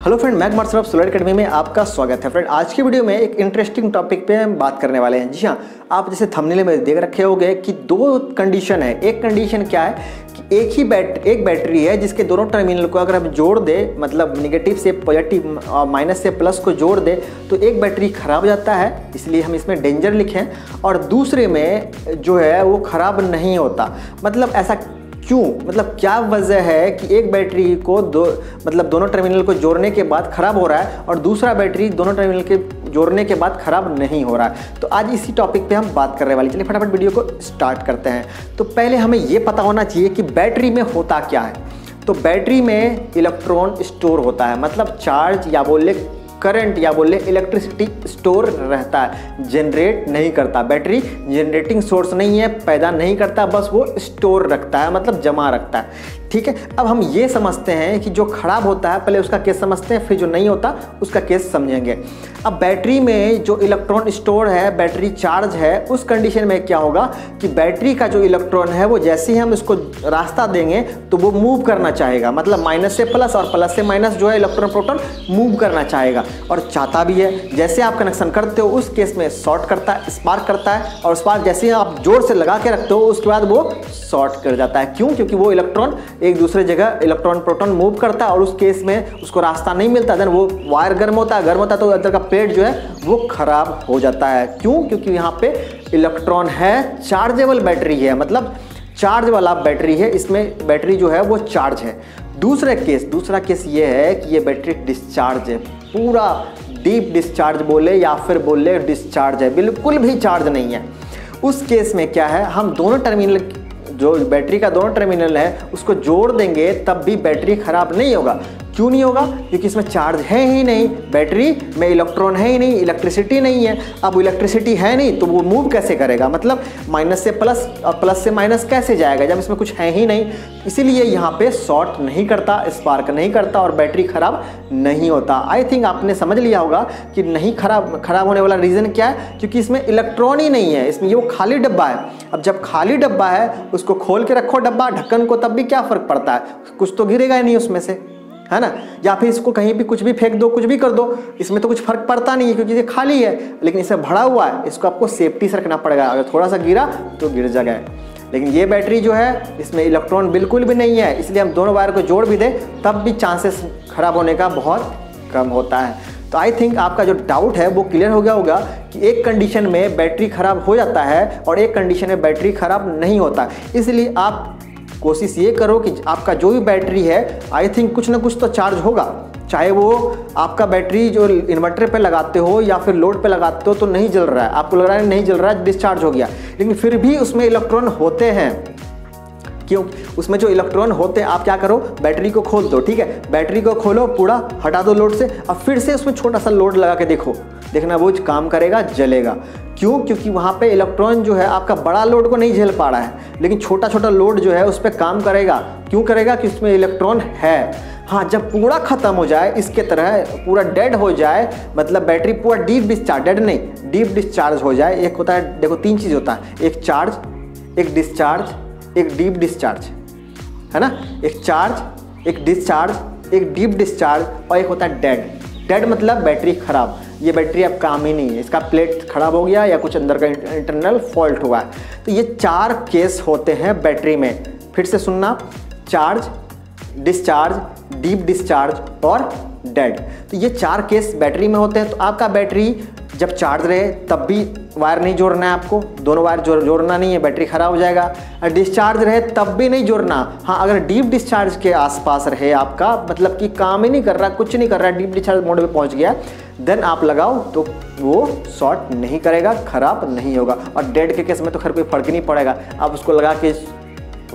Hello friend, मैं Kumar Saurabh solar academy में आपका स्वागत है। फ्रेंड, आज की वीडियो में एक इंटरेस्टिंग टॉपिक पे हम बात करने वाले हैं। जी हाँ, आप जैसे थंबनेल में देख रखे होंगे कि दो कंडीशन है। एक कंडीशन क्या है कि एक बैटरी है जिसके दोनों टर्मिनल को अगर हम जोड़ दे, मतलब निगेटिव से पॉजिटिव और माइनस से प्लस को जोड़ दे तो एक बैटरी खराब हो जाता है, इसलिए हम इसमें डेंजर लिखें। और दूसरे में जो है वो खराब नहीं होता। मतलब ऐसा क्यों, मतलब क्या वजह है कि एक बैटरी को दोनों टर्मिनल को जोड़ने के बाद खराब हो रहा है और दूसरा बैटरी दोनों टर्मिनल के जोड़ने के बाद खराब नहीं हो रहा है। तो आज इसी टॉपिक पे हम बात करने वाले। चलिए फटाफट वीडियो को स्टार्ट करते हैं। तो पहले हमें ये पता होना चाहिए कि बैटरी में होता क्या है। तो बैटरी में इलेक्ट्रॉन स्टोर होता है, मतलब चार्ज या बोले करंट या बोले इलेक्ट्रिसिटी स्टोर रहता है, जनरेट नहीं करता। बैटरी जनरेटिंग सोर्स नहीं है, पैदा नहीं करता, बस वो स्टोर रखता है, मतलब जमा रखता है। ठीक है, अब हम ये समझते हैं कि जो खराब होता है पहले उसका केस समझते हैं, फिर जो नहीं होता उसका केस समझेंगे। अब बैटरी में जो इलेक्ट्रॉन स्टोर है, बैटरी चार्ज है, उस कंडीशन में क्या होगा कि बैटरी का जो इलेक्ट्रॉन है वो जैसे ही हम इसको रास्ता देंगे तो वो मूव करना चाहेगा, मतलब माइनस से प्लस और प्लस से माइनस जो है इलेक्ट्रॉन प्रोटॉन मूव करना चाहेगा और चाहता भी है। जैसे आप कनेक्शन करते हो उस केस में शॉर्ट करता है, स्पार्क करता है, और स्पार्क जैसे ही आप जोर से लगा के रखते हो उसके बाद वो शॉर्ट कर जाता है। क्यों? क्योंकि वो इलेक्ट्रॉन एक दूसरे जगह इलेक्ट्रॉन प्रोटॉन मूव करता है और उस केस में उसको रास्ता नहीं मिलता। देन वो वायर गर्म होता है तो अंदर का प्लेट जो है वो खराब हो जाता है। क्यों? क्योंकि यहाँ पे इलेक्ट्रॉन है, चार्जेबल बैटरी है, मतलब चार्ज वाला बैटरी है, इसमें बैटरी जो है वो चार्ज है। दूसरा केस ये है कि ये बैटरी डिस्चार्ज है, पूरा डीप डिस्चार्ज बोले या फिर बोले डिस्चार्ज है, बिल्कुल भी चार्ज नहीं है। उस केस में क्या है, हम दोनों टर्मिनल, जो बैटरी का दोनों टर्मिनल है उसको जोड़ देंगे तब भी बैटरी खराब नहीं होगा। क्यों नहीं होगा? क्योंकि इसमें चार्ज है ही नहीं, बैटरी में इलेक्ट्रॉन है ही नहीं, इलेक्ट्रिसिटी नहीं है। अब इलेक्ट्रिसिटी है नहीं तो वो मूव कैसे करेगा, मतलब माइनस से प्लस और प्लस से माइनस कैसे जाएगा जब इसमें कुछ है ही नहीं। इसीलिए यहाँ पे शॉर्ट नहीं करता, स्पार्क नहीं करता और बैटरी खराब नहीं होता। आई थिंक आपने समझ लिया होगा कि नहीं खराब होने वाला रीज़न क्या है, क्योंकि इसमें इलेक्ट्रॉन ही नहीं है, इसमें ये वो खाली डब्बा है। अब जब खाली डब्बा है उसको खोल के रखो डब्बा ढक्कन को, तब भी क्या फ़र्क पड़ता है, कुछ तो गिरेगा ही नहीं उसमें से, है ना। या फिर इसको कहीं भी कुछ भी फेंक दो, कुछ भी कर दो, इसमें तो कुछ फर्क पड़ता नहीं है क्योंकि ये खाली है। लेकिन इसे भरा हुआ है, इसको आपको सेफ्टी से रखना पड़ेगा, अगर थोड़ा सा गिरा तो गिर जाएगा। लेकिन ये बैटरी जो है इसमें इलेक्ट्रॉन बिल्कुल भी नहीं है, इसलिए हम दोनों वायर को जोड़ भी दें तब भी चांसेस खराब होने का बहुत कम होता है। तो आई थिंक आपका जो डाउट है वो क्लियर हो गया होगा कि एक कंडीशन में बैटरी खराब हो जाता है और एक कंडीशन में बैटरी खराब नहीं होता। इसलिए आप कोशिश ये करो कि आपका जो भी बैटरी है, आई थिंक कुछ ना कुछ तो चार्ज होगा। चाहे वो आपका बैटरी जो इन्वर्टर पे लगाते हो या फिर लोड पे लगाते हो तो नहीं जल रहा है, आपको लग रहा है नहीं जल रहा है, डिस्चार्ज हो गया, लेकिन फिर भी उसमें इलेक्ट्रॉन होते हैं। क्यों? उसमें जो इलेक्ट्रॉन होते हैं, आप क्या करो, बैटरी को खोल दो, ठीक है, बैटरी को खोलो, पूरा हटा दो लोड से, और फिर से उसमें छोटा सा लोड लगा के देखना वो काम करेगा, जलेगा। क्यों? क्योंकि वहाँ पे इलेक्ट्रॉन जो है आपका बड़ा लोड को नहीं झेल पा रहा है, लेकिन छोटा छोटा लोड जो है उस पर काम करेगा। क्यों करेगा? कि उसमें इलेक्ट्रॉन है। हाँ, जब पूरा खत्म हो जाए, इसके तरह पूरा डेड हो जाए, मतलब बैटरी पूरा डीप डिस्चार्ज, डेड नहीं, डीप डिस्चार्ज हो जाए। एक होता है, देखो तीन चीज़ होता है, एक चार्ज, एक डिस्चार्ज, एक डीप डिस्चार्ज, है ना। एक चार्ज, एक डिस्चार्ज, एक डीप डिस्चार्ज और एक होता है डेड। डेड मतलब बैटरी खराब, ये बैटरी अब काम ही नहीं है, इसका प्लेट खराब हो गया या कुछ अंदर का इंटरनल फॉल्ट हुआ है। तो ये चार केस होते हैं बैटरी में। फिर से सुनना, चार्ज, डिस्चार्ज, डीप डिस्चार्ज और डेड। तो ये चार केस बैटरी में होते हैं। तो आपका बैटरी जब चार्ज रहे तब भी वायर नहीं जोड़ना है आपको, दोनों वायर जोड़ना नहीं है, बैटरी खराब हो जाएगा। डिस्चार्ज रहे तब भी नहीं जोड़ना। हाँ, अगर डीप डिस्चार्ज के आसपास रहे आपका, मतलब कि काम ही नहीं कर रहा, कुछ नहीं कर रहा है, डीप डिस्चार्ज मोड पे पहुंच गया, देन आप लगाओ तो वो शॉर्ट नहीं करेगा, खराब नहीं होगा। और डेड के केस में तो खैर कोई फर्क नहीं पड़ेगा, आप उसको लगा के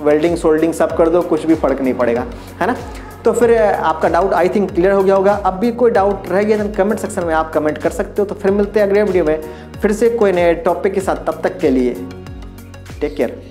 वेल्डिंग सोल्डिंग सब कर दो, कुछ भी फर्क नहीं पड़ेगा, है ना। तो फिर आपका डाउट आई थिंक क्लियर हो गया होगा। अब भी कोई डाउट रह गया तो कमेंट सेक्शन में आप कमेंट कर सकते हो। तो फिर मिलते हैं अगले वीडियो में फिर से कोई नए टॉपिक के साथ, तब तक के लिए टेक केयर।